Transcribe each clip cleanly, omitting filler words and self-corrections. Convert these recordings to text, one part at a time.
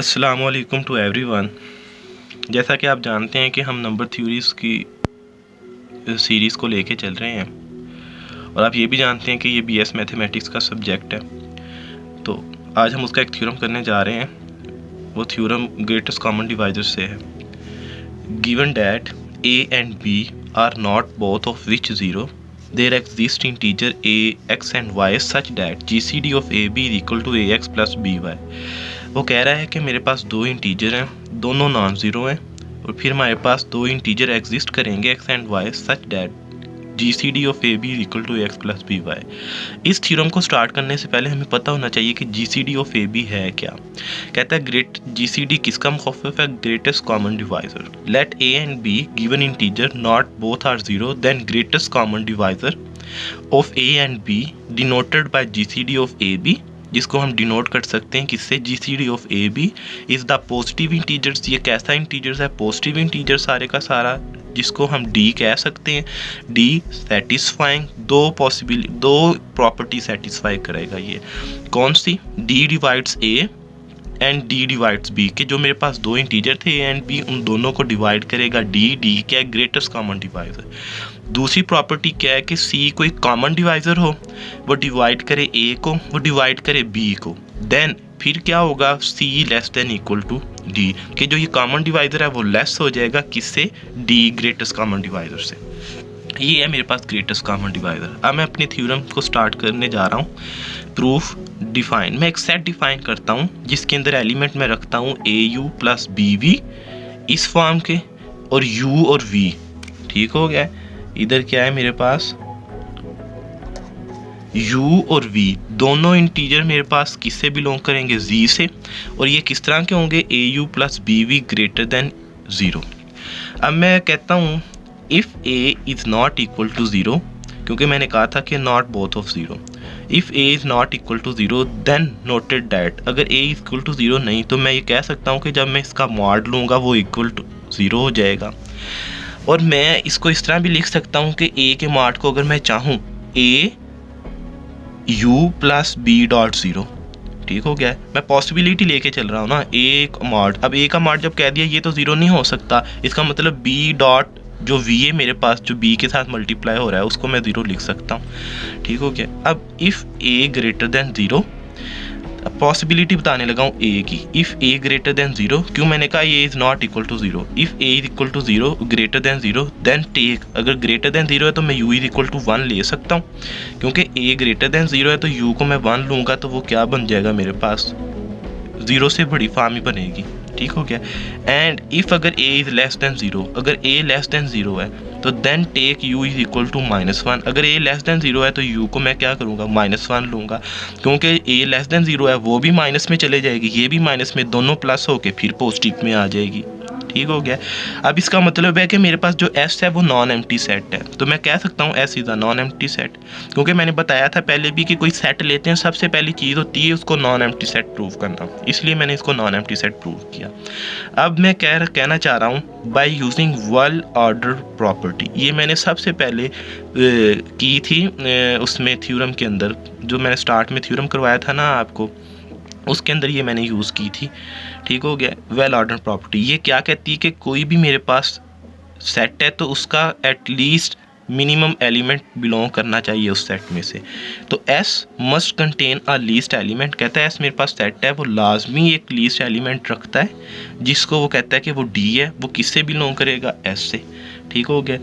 अस्सलामुअलैकुम to everyone. जैसा कि आप जानते हैं कि हम नंबर थ्योरीज़ की सीरीज़ को लेके चल रहे हैं और आप ये भी जानते हैं कि ये बीएस मैथमेटिक्स का सब्जेक्ट है। तो आज हम उसका एक थ्योरम करने जा रहे हैं। वो थ्योरम ग्रेटेस्ट कॉमन डिवाइज़र से है। Given that A and B are not both of which zero there exist integer A X and Y such that GCD of A B is equal to A x plus B Y. वो कह रहा है कि मेरे पास दो integer हैं, दोनों non zero हैं, और फिर हमारे पास दो इंटीजर एग्जिस्ट करेंगे X and Y such that GCD of A B equal to X plus B Y. इस थ्योरम को स्टार्ट करने से पहले हमें पता होना चाहिए कि GCD ऑफ ए बी है क्या। कहता है GCD किसका मुख़फ़फ़ है? Greatest common divisor. Let A and B given integer not both are zero then greatest common divisor of A and B denoted by GCD of A B, जिसको हम denote कर सकते हैं किससे? GCD of A B is the positive integers. ये कैसा integers है? Positive integer सारे का सारा, जिसको हम D कह सकते हैं। D सेटिस्फाइंग दो प्रॉपर्टी सेटिस्फाई करेगा। ये कौन सी? D divides A and D divides B, के जो मेरे पास दो इंटीजर थे A एंड B, उन दोनों को डिवाइड करेगा D क्या है? Greatest common divisor. दूसरी प्रॉपर्टी क्या है कि C कोई कॉमन डिवाइज़र हो, वो डिवाइड करे A को, वो डिवाइड करे B को, देन फिर क्या होगा? C less than equal to D, कि जो ये कॉमन डिवाइज़र है वो लेस हो जाएगा किससे? D ग्रेटेस्ट कॉमन डिवाइज़र से। ये है मेरे पास ग्रेटेस्ट कॉमन डिवाइज़र। अब मैं अपने थ्योरम को स्टार्ट करने जा रहा हूँ। प्रूफ डिफाइन, मैं एक सेट डिफाइन करता हूँ जिसके अंदर एलिमेंट में रखता हूँ AU प्लस BV इस फॉर्म के, और U और V। ठीक हो गया? इधर क्या है मेरे पास? U और V दोनों इंटीजर मेरे पास किससे बिलोंग करेंगे? Z से। और ये किस तरह के होंगे? AU plus BV greater than 0। अब मैं कहता हूँ if A is not equal to 0, क्योंकि मैंने कहा था कि not both of 0। If A is not equal to 0 then noted that, अगर A इक्वल टू 0 नहीं तो मैं ये कह सकता हूँ कि जब मैं इसका मॉड लूँगा वो इक्वल टू 0 हो जाएगा। और मैं इसको इस तरह भी लिख सकता हूँ कि A के मॉड को अगर मैं चाहूँ A U plus B dot 0। ठीक हो गया है? मैं पॉसिबिलिटी लेके चल रहा हूँ ना, A मॉड। अब A का मॉड जब कह दिया ये तो 0 नहीं हो सकता, इसका मतलब B डॉट जो V है मेरे पास, जो B के साथ मल्टीप्लाई हो रहा है, उसको मैं 0 लिख सकता हूँ। ठीक हो गया? अब if A greater than 0, possibility बताने लगा हूँ A की। इफ़ A ग्रेटर देन 0, क्यों मैंने कहा A is not equal to 0? If A is equal to 0 greater than 0 then take, अगर ग्रेटर देन 0 है तो मैं U इज इक्वल टू 1 ले सकता हूँ, क्योंकि A ग्रेटर देन 0 है तो U को मैं 1 लूँगा तो वो क्या बन जाएगा मेरे पास? 0 से बड़ी फॉर्म ही बनेगी। ठीक हो गया? एंड इफ़ अगर A इज़ लेस देन 0, अगर A लेस देन 0 है तो then take U is equal to -1। अगर A लेस देन 0 है तो U को मैं क्या करूँगा? -1 लूँगा, क्योंकि A लेस देन 0 है, वो भी माइनस में चले जाएगी, ये भी माइनस में, दोनों प्लस होके फिर पॉजिटिव में आ जाएगी। ठीक हो गया? अब इसका मतलब है कि मेरे पास जो S है वो नॉन एम्प्टी सेट है, तो मैं कह सकता हूँ S is a non empty set, क्योंकि मैंने बताया था पहले भी कि कोई सेट लेते हैं सबसे पहली चीज़ होती है उसको नॉन एम्प्टी सेट प्रूव करना, इसलिए मैंने इसको नॉन एम्प्टी सेट प्रूव किया। अब मैं कहना चाह रहा हूँ by using well order property. ये मैंने सबसे पहले की थी उसमें थ्योरम के अंदर, जो मैंने स्टार्ट में थ्योरम करवाया था ना आपको, उसके अंदर ये मैंने यूज़ की थी। ठीक हो गया? वेल ऑर्डर प्रॉपर्टी ये क्या कहती है कि कोई भी मेरे पास सेट है तो उसका एटलीस्ट मिनिमम एलिमेंट बिलोंग करना चाहिए उस सेट में से। तो S must contain a least element. कहता है S मेरे पास सेट है, वो लाजमी एक लीस्ट एलिमेंट रखता है, जिसको वो कहता है कि वो D है, वो किससे बिलोंग करेगा? S से। ठीक हो गया?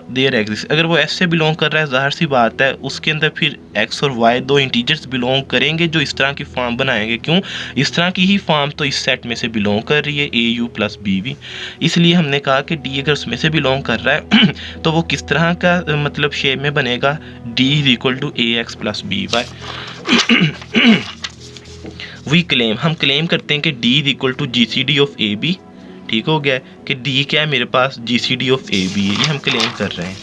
देयर एग्जिस्ट, अगर वो S से बिलोंग कर रहा है, ज़ाहिर सी बात है उसके अंदर फिर X और Y दो इंटीजर्स बिलोंग करेंगे जो इस तरह की फॉर्म बनाएंगे। क्यों? इस तरह की ही फॉर्म तो इस सेट में से बिलोंग कर रही है, AU प्लस BV। इसलिए हमने कहा कि D अगर उसमें से बिलोंग कर रहा है तो वो किस तरह का मतलब शेप में बनेगा? D is equal to AX plus BY। हम क्लेम करते हैं कि D is equal to GCD ऑफ AB। ठीक हो गया? कि D क्या है मेरे पास? GCD ऑफ AB है, ये हम क्लेम कर रहे हैं।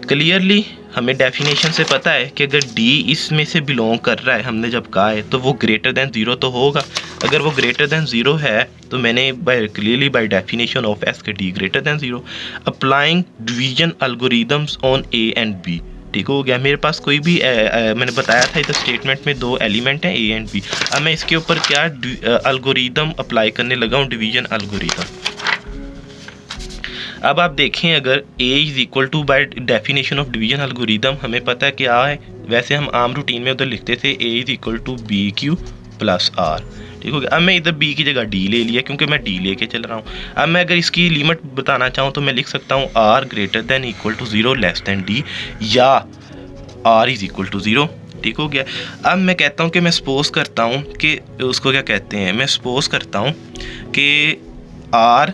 क्लियरली हमें डेफिनेशन से पता है कि अगर D इसमें से बिलोंग कर रहा है, हमने जब कहा है, तो वो ग्रेटर देन 0 तो होगा। अगर वो ग्रेटर देन 0 है तो मैंने clearly bye definition of S के D greater than 0। Applying division algorithms on A and B, ठीक हो गया। मेरे पास कोई भी मैंने बताया था इधर स्टेटमेंट में 2 एलिमेंट हैं, ए एंड बी। अब मैं इसके ऊपर क्या एल्गोरिदम अप्लाई करने लगा हूँ, डिवीजन एल्गोरिदम। अब आप देखें, अगर a is equal to by definition of division algorithm हमें पता है क्या है, वैसे हम आम रूटीन में उधर लिखते थे a is equal to B Q plus R. ठीक हो गया। अब मैं इधर b की जगह d ले लिया क्योंकि मैं d लेके चल रहा हूँ। अब मैं अगर इसकी लिमिट बताना चाहूँ तो मैं लिख सकता हूँ r greater than equal to 0 less than d, या r इज़ इक्वल टू 0। ठीक हो गया। अब मैं कहता हूँ कि मैं सपोज करता हूँ कि उसको क्या कहते हैं, मैं सपोज करता हूँ कि r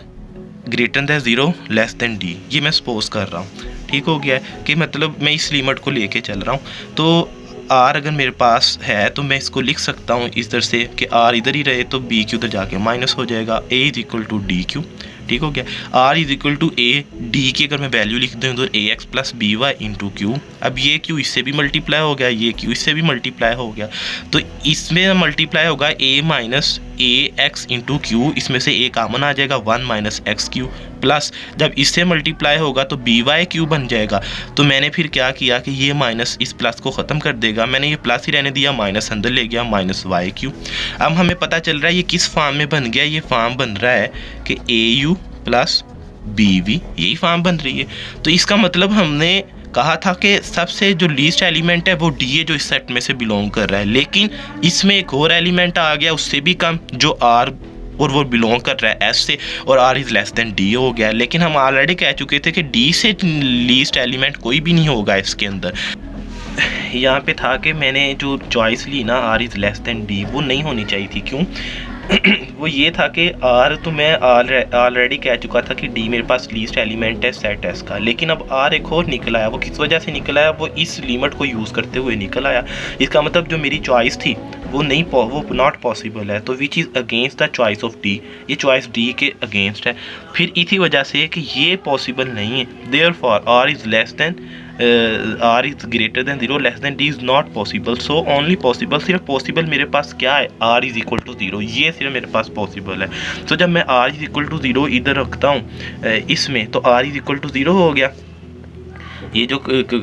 greater than 0 less than D, ये मैं सपोज कर रहा हूँ। ठीक हो गया कि मतलब मैं इस लिमिट को लेके चल रहा हूँ। तो आर अगर मेरे पास है तो मैं इसको लिख सकता हूँ इस तरह से कि आर इधर ही रहे तो बी क्यू उधर जाके माइनस हो जाएगा, a is equal to D q. ठीक हो गया। R is equal to a, d की अगर मैं वैल्यू लिख दूँ तो a x plus B y into q. अब ये क्यू इससे भी मल्टीप्लाई हो गया, ये क्यू इससे भी मल्टीप्लाई हो गया, तो इसमें मल्टीप्लाई होगा ए माइनस ए एक्स इंटू क्यू, इसमें से ए कामन आ जाएगा 1 माइनस एक्स क्यू, प्लस जब इससे मल्टीप्लाई होगा तो बी वाई क्यू बन जाएगा। तो मैंने फिर क्या किया कि ये माइनस इस प्लस को ख़त्म कर देगा, मैंने ये प्लस ही रहने दिया, माइनस अंदर ले गया, माइनस वाई क्यू। अब हमें पता चल रहा है ये किस फॉर्म में बन गया, ये फॉर्म बन रहा है कि ए यू प्लस बी वी, यही फॉर्म बन रही है। तो इसका मतलब हमने कहा था कि सबसे जो लीस्ट एलिमेंट है वो डी है जो इस सेट में से बिलोंग कर रहा है, लेकिन इसमें एक और एलिमेंट आ गया उससे भी कम जो आर, और वो बिलोंग कर रहा है एस से, और R is less than D हो गया। लेकिन हम ऑलरेडी कह चुके थे कि डी से लीस्ट एलिमेंट कोई भी नहीं होगा इसके अंदर। यहाँ पे था कि मैंने जो चॉइस ली ना R is less than D, वो नहीं होनी चाहिए थी। क्यों? वो ये था कि आर तो मैं ऑलरेडी कह चुका था कि डी मेरे पास लीस्ट एलिमेंट है सेट एस का, लेकिन अब आर एक और निकल आया। वो किस वजह से निकल आया? वो इस लिमिट को यूज़ करते हुए निकल आया। इसका मतलब जो मेरी चॉइस थी वो नॉट पॉसिबल है, तो which is against the choice of D, ये चॉइस डी के अगेंस्ट है। फिर इसी वजह से कि ये पॉसिबल नहीं है, therefore R is less than R is greater than 0 less than D is not possible. So only possible, सिर्फ पॉसिबल मेरे पास क्या है, आर इज़ इक्वल टू 0, ये सिर्फ मेरे पास पॉसिबल है। सो जब मैं आर इज़ इक्वल टू 0 इधर रखता हूँ इसमें, तो आर इज़ इक्वल टू 0 हो गया। ये जो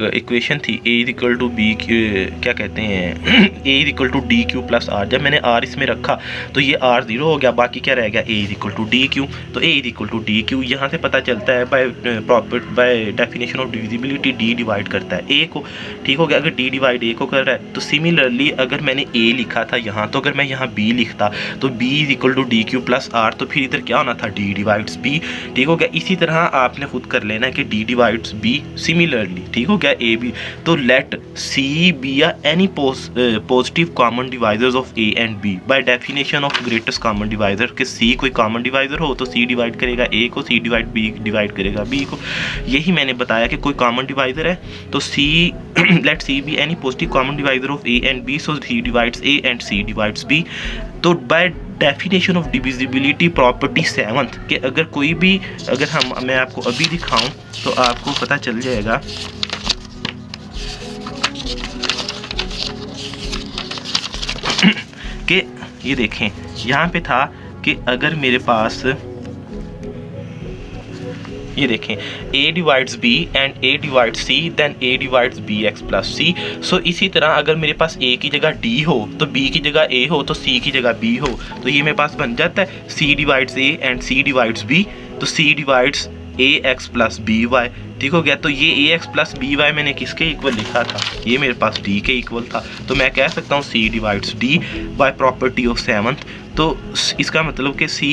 इक्वेशन थी a is equal to b, क्या कहते हैं, a is equal to D Q plus r, जब मैंने आर इसमें रखा तो ये आर 0 हो गया, बाकी क्या रह गया, a is equal to D q. तो a is equal to D q यहाँ से पता चलता है by definition of divisibility d divide करता है ए को। ठीक हो गया। अगर डी डिवाइड ए को कर रहा है तो सिमिलरली अगर मैंने ए लिखा था यहाँ, तो अगर मैं यहाँ बी लिखता तो B is equal to D Q plus R, तो फिर इधर क्या होना था, डी डिवाइड्स बी। ठीक हो गया। इसी तरह आपने खुद कर लेना है कि डी डिवाइड्स बी सिमिलरली। ठीक हो गया। ए बी, तो लेट सी बी या any positive common divisors of A and B by definition of greatest common divisor, कि सी कोई कॉमन डिवाइजर हो तो सी डिवाइड करेगा ए को, सी डिवाइड करेगा बी को। यही मैंने बताया कि कोई कॉमन डिवाइजर है तो c let C be any positive common divisor of A and b, so c divides a and c divides b. तो by definition of divisibility property 7th कि अगर कोई भी, अगर मैं आपको अभी दिखाऊं तो आपको पता चल जाएगा कि ये देखें यहाँ पे था कि अगर मेरे पास ये देखें a divides b and a divides c then a divides b x plus c. So इसी तरह अगर मेरे पास a की जगह d हो तो b की जगह a हो तो c की जगह b हो, तो ये मेरे पास बन जाता है c divides a and c divides b, तो c डिवाइड्स ए एक्स प्लस बी वाई। ठीक हो गया। तो ये ए एक्स प्लस बी वाई मैंने किसके इक्वल लिखा था, ये मेरे पास डी के इक्वल था, तो मैं कह सकता हूँ c divides d by property of 7th। तो इसका मतलब कि सी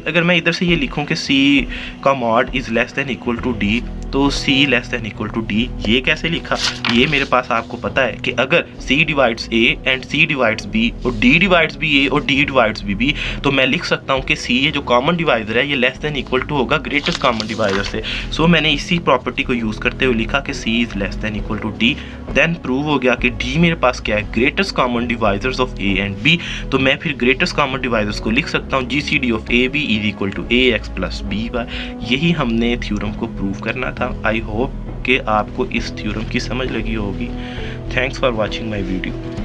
अगर मैं इधर से ये लिखूँ कि सी का mod is less than equal to D, तो C less than equal to D, ये कैसे लिखा, ये मेरे पास आपको पता है कि अगर c divides a and c divides b और डी डिवाइड्स बी ए और डी डिवाइड्स बी बी, तो मैं लिख सकता हूँ कि सी ये जो कॉमन डिवाइजर है ये लेस दैन इक्वल टू होगा ग्रेटेस्ट कॉमन डिवाइजर से। सो मैंने इसी प्रॉपर्टी को यूज़ करते हुए लिखा कि c is less than equal to d, then prove हो गया कि डी मेरे पास क्या है, greatest common divisors of A and b. तो मैं फिर ग्रेटेस्ट कॉमन डिवाइजर्स को लिख सकता हूँ g c d of A B is equal to A x plus B y. यही हमने थ्योरम को प्रूव करना था। आई होप कि आपको इस थ्योरम की समझ लगी होगी। Thanks for watching my video.